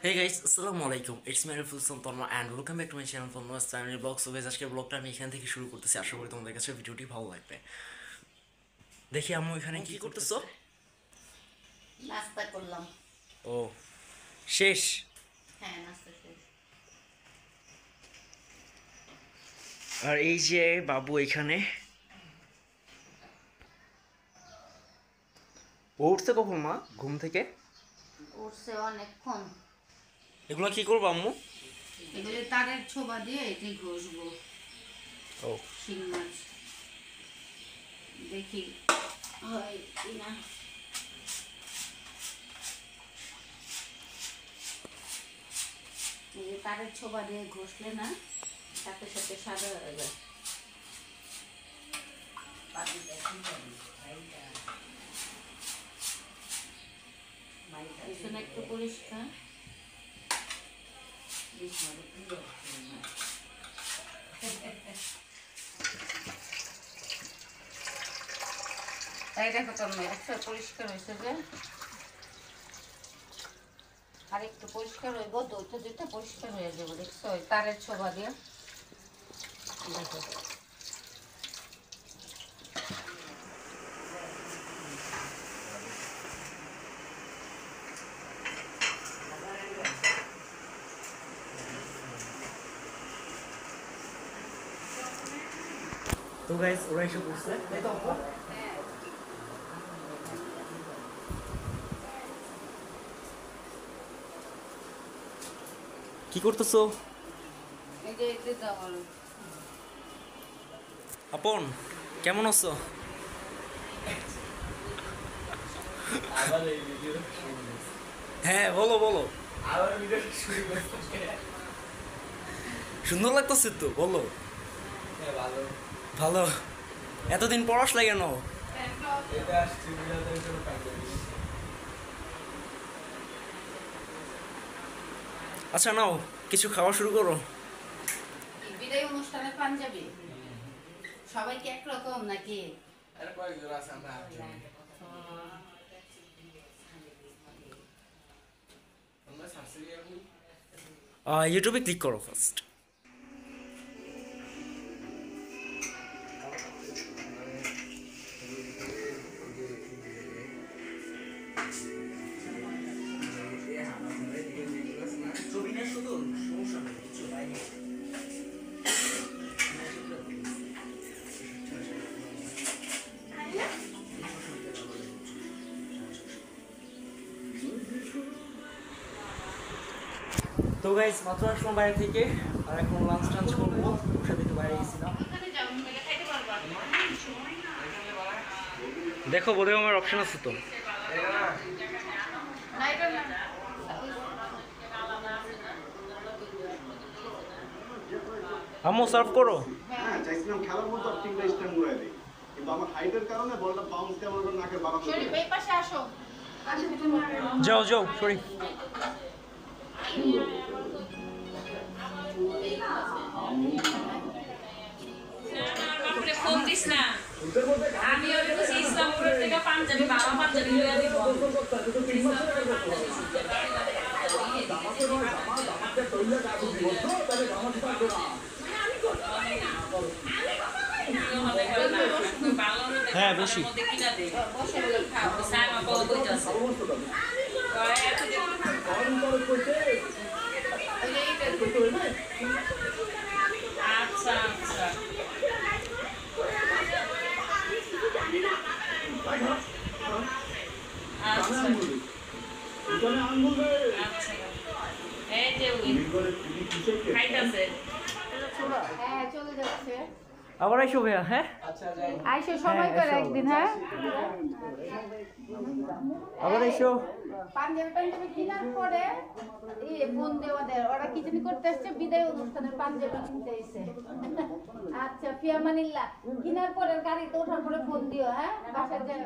Hey guys, আসসালামু আলাইকুম। It's me Ariful Tonna and welcome back to my channel for Noah's Family Vlog. So guys, আজকের ব্লগটা আমি এখান থেকে শুরু করতেছি। আশা করি তোমাদের কাছে ভিডিওটি ভালো লাগবে। দেখি আম্মু এখানে কি করতেছো? নাস্তা করলাম। ও শেষ। হ্যাঁ, নাস্তা শেষ। আর এই যে বাবু এখানে ও উঠছে কখন মা ঘুম থেকে? উঠছে অনেকক্ষণ। এগুলো কি করবো আম্মু? এগুলো তারের ছোবা দিয়ে এটি ঘষবো। ও শিং মাছ দেখি হয় কিনা। এই যে তারের ছোবা দিয়ে ঘষলে না সাথে সাথে সাদা হয়ে যায়। পিছনে একটু পরিষ্কার। তাই দেখো তোমরা একটু পরিষ্কার হয়েছে যে আর একটু পরিষ্কার হইব, দুইটা দুইটা পরিষ্কার হয়ে যাবো। দেখছো ওই তারের ছোবা দিয়ে দেখো। তো গাইস ওরা এসে পড়ছে। কি করতেছো? এই যে এই দাও। আপন কেমন আছো? আবার এই ভিডিও হ্যাঁ বলো বলো। আবার ভিডিও শুরু করতে সুন্দর লাগতেছে তো, বলো। ভালো ভালো। এতদিন পর আসলে কেন? এটা আসছে বিনোদনের জন্য পাঞ্জাবি। আচ্ছা নাও কিছু খাওয়া শুরু করো। বিদায় অনুষ্ঠানে পাঞ্জাবি সবাই কি একরকম নাকি? আর কয়েক জোড়া আছে আমরা আটজন। আমরা সার্সি এখন ইউটিউবে ক্লিক করো ফার্স্ট। তো গাইস মাত্র আসলাম বাইরে থেকে, আর এখন লাঞ্চ টাঞ্চ করবো। ওর সাথে একটু বাইরে গেছিলাম। দেখো বোধহয় আমার অপশন আছে তো। আম্মু সার্ভ করো। হ্যাঁ, চাইছিলাম খেলার মধ্যে অপটিংটা স্ট্যান্ড করে দিই, কিন্তু আমার হাইটের কারণে বলটা বাউন্স দিয়ে আমার নাকের বারান্দা চলে শরীফ এই পাশে আসো। যাও যাও সরি। ফোন দিস না, আমি ওরে বলছি ইসলামপুরের থেকে পাঞ্জাবি বাবা পাঞ্জাবি লইয়া দিব। হ্যাঁ বেশি। আচ্ছা আচ্ছা আচ্ছা আচ্ছা এই যে খাইতাছে। হ্যাঁ চলে যাচ্ছে। আবার আইসো ভাইয়া। হ্যাঁ আচ্ছা যাই আইসো সময় করে একদিন। হ্যাঁ আবার আইসো। পাঞ্জাবি টাঞ্জাবি কেনার পরে ফোন দিয়ে ওরা কি জানি করতে আসছে, বিদায় অনুষ্ঠানের পাঞ্জাবি কিনতে এসে। আচ্ছা ফিয়ামানিল্লাহ, কেনার পরে গাড়িতে ওঠার পরে ফোন দিও। হ্যাঁ বাসায় যাই।